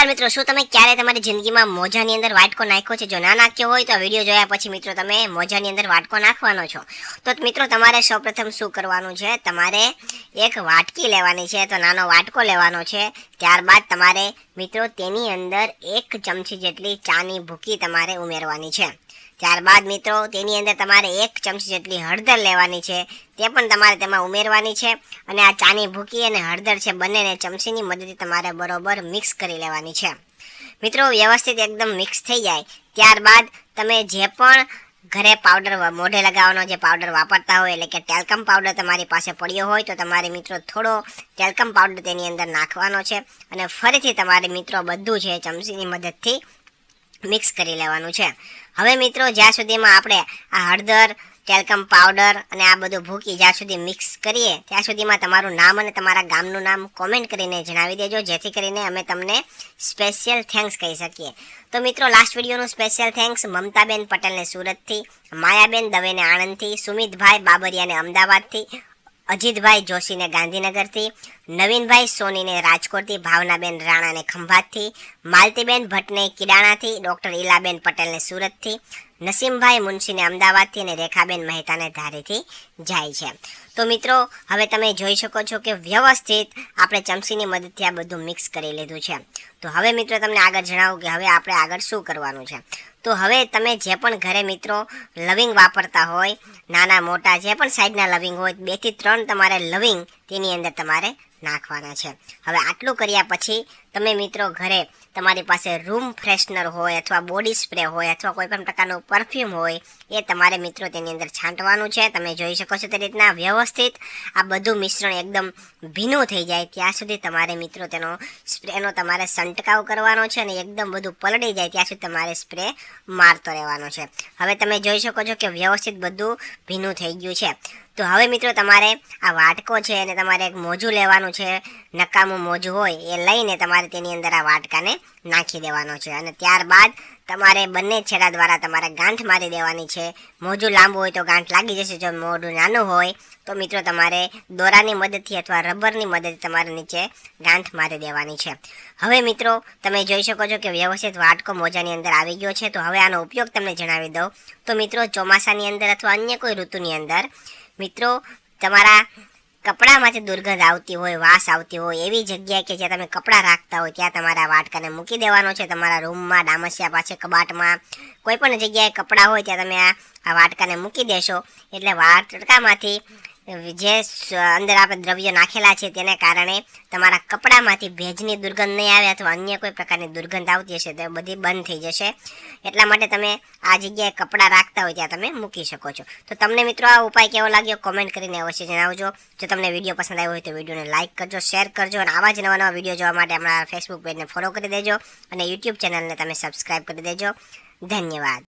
નમસ્કાર મિત્રો, શું તમે ક્યારે તમારી જિંદગીમાં મોજાની અંદર વાટકો નાખ્યો છે? જો ના નાખ્યો હોય તો વિડીયો જોયા પછી મિત્રો તમે મોજાની અંદર વાટકો નાખવાનો છો. તો મિત્રો તમારે સૌપ્રથમ શું કરવાનું છે, તમારે એક વાટકી લેવાની છે, તો નાનો વાટકો લેવાનો છે. ત્યારબાદ તમારે મિત્રો તેની અંદર 1 ચમચી જેટલી ચાની ભૂકી તમારે ઉમેરવાની છે. ત્યારબાદ મિત્રો તેની અંદર તમારે 1 ચમચી જેટલી હળદર લેવાની છે, તે પણ તમારે તેમાં ઉમેરવાની છે. અને આ ચાની ભૂકી અને હળદર છે બંનેને ચમચીની મદદથી તમારે બરોબર મિક્સ કરી લેવાની છે. મિત્રો વ્યવસ્થિત એકદમ મિક્સ થઈ જાય ત્યારબાદ તમે જે પણ ઘરે પાવડર મોઢે લગાવવાનો જે પાવડર વાપરતા હોય, એટલે કે ટેલ્કમ પાવડર તમારી પાસે પડ્યો હોય તો તમારે મિત્રો થોડો ટેલ્કમ પાવડર તેની અંદર નાખવાનો છે. અને ફરીથી તમારે મિત્રો બધું છે ચમચીની મદદથી મિક્સ કરી લેવાનું છે. હવે મિત્રો જ્યાં સુધીમાં આપણે આ હળદર, ટેલ્કમ પાવડર અને આ બધું ભૂકી જ્યાં સુધી મિક્સ કરીએ ત્યાં સુધીમાં તમારું નામ અને તમારા ગામનું નામ કોમેન્ટ કરીને જણાવી દેજો, જેથી કરીને અમે તમને સ્પેશિયલ થેન્ક્સ કહી શકીએ. તો મિત્રો લાસ્ટ વિડીયોનું સ્પેશિયલ થેન્ક્સ મમતાબેન પટેલને સુરતથી, માયાબેન દવેને આણંદથી, સુમિતભાઈ બાબરિયાને અમદાવાદથી, અજીતભાઈ જોશીને ગાંધીનગરથી, નવીનભાઈ સોનીને રાજકોટથી, ભાવનાબેન રાણાને ખંભાતથી, માલતીબેન ભટ્ટને કિડાણાથી, ડૉક્ટર ઈલાબેન પટેલને સુરતથી, નસીમભાઈ મુનશીને અમદાવાદથી અને રેખાબેન મહેતાને ધારીથી જાય છે. તો મિત્રો હવે તમે જોઈ શકો છો કે વ્યવસ્થિત આપણે ચમચીની મદદથી આ બધું મિક્સ કરી લીધું છે. તો હવે મિત્રો તમને આગળ જણાવું કે હવે આપણે આગળ શું કરવાનું છે. તો હવે તમે જે પણ ઘરે મિત્રો લવિંગ વાપરતા હોય, નાના મોટા જે પણ સાઈઝના લવિંગ હોય, 2 થી 3 તમારે લવિંગ તેની અંદર તમારે નાખવાના છે. હવે આટલું કર્યા પછી તમે મિત્રો ઘરે તમારી પાસે રૂમ ફ્રેશનર હોય અથવા બોડી સ્પ્રે હોય અથવા કોઈ પણ પ્રકારનું પરફ્યુમ હોય એ તમારે મિત્રો તેની અંદર છાંટવાનું છે. તમે જોઈ શકો છો તે રીતના વ્યવસ્થિત આ બધું મિશ્રણ એકદમ ભીનું થઈ જાય ત્યાં સુધી તમારે મિત્રો તેનો સ્પ્રેનો તમારે છંટકાવ કરવાનો છે અને એકદમ બધું પલળી જાય ત્યાં સુધી તમારે સ્પ્રે મારતો રહેવાનો છે. હવે તમે જોઈ શકો છો કે વ્યવસ્થિત બધું ભીનું થઈ ગયું છે. તો હવે મિત્રો તમારે આ વાટકો છે અને તમારે એક મોજું લેવાનું છે, નકામું મોજું હોય એ લઈને તમારે તેની અંદર આ વાટકાને નાખી દેવાનો છે. અને ત્યારબાદ તમારે બંને છેડા દ્વારા તમારે ગાંઠ મારી દેવાની છે. મોજું લાંબુ હોય તો ગાંઠ લાગી જશે, જો મોઢું નાનું હોય તો મિત્રો તમારે દોરાની મદદથી અથવા રબરની મદદથી તમારે નીચે ગાંઠ મારી દેવાની છે. હવે મિત્રો તમે જોઈ શકો છો કે વ્યવસ્થિત વાટકો મોજાની અંદર આવી ગયો છે. તો હવે આનો ઉપયોગ તમને જણાવી દઉં. તો મિત્રો ચોમાસાની અંદર અથવા અન્ય કોઈ ઋતુની અંદર મિત્રો તમારા કપડામાંથી દુર્ગંધ આવતી હોય, વાસ આવતી હોય એવી જગ્યાએ કે જ્યાં તમે કપડાં રાખતા હોય ત્યાં તમારા વાટકાને મૂકી દેવાનો છે. તમારા રૂમમાં, ડામસિયા પાસે, કબાટમાં, કોઈ પણ જગ્યાએ કપડાં હોય ત્યાં તમે આ વાટકાને મૂકી દેશો એટલે વાટકામાંથી જે અંદર આપણે દ્રવ્યો નાખેલા છે તેને કારણે તમારા કપડામાંથી ભેજની દુર્ગંધ નહીં આવે અથવા અન્ય કોઈ પ્રકારની દુર્ગંધ આવતી હશે તો બધી બંધ થઈ જશે. એટલા માટે તમે આ જગ્યાએ કપડાં રાખતા હોય ત્યાં તમે મૂકી શકો છો. તો તમને મિત્રો આ ઉપાય કેવો લાગ્યો કોમેન્ટ કરીને અવશ્ય જણાવજો. જો તમને વિડીયો પસંદ આવ્યો હોય તો વિડીયોને લાઇક કરજો, શેર કરજો અને આવા જ નવા વિડીયો જોવા માટે અમારા ફેસબુક પેજને ફોલો કરી દેજો અને યુટ્યુબ ચેનલને તમે સબસ્ક્રાઈબ કરી દેજો. ધન્યવાદ.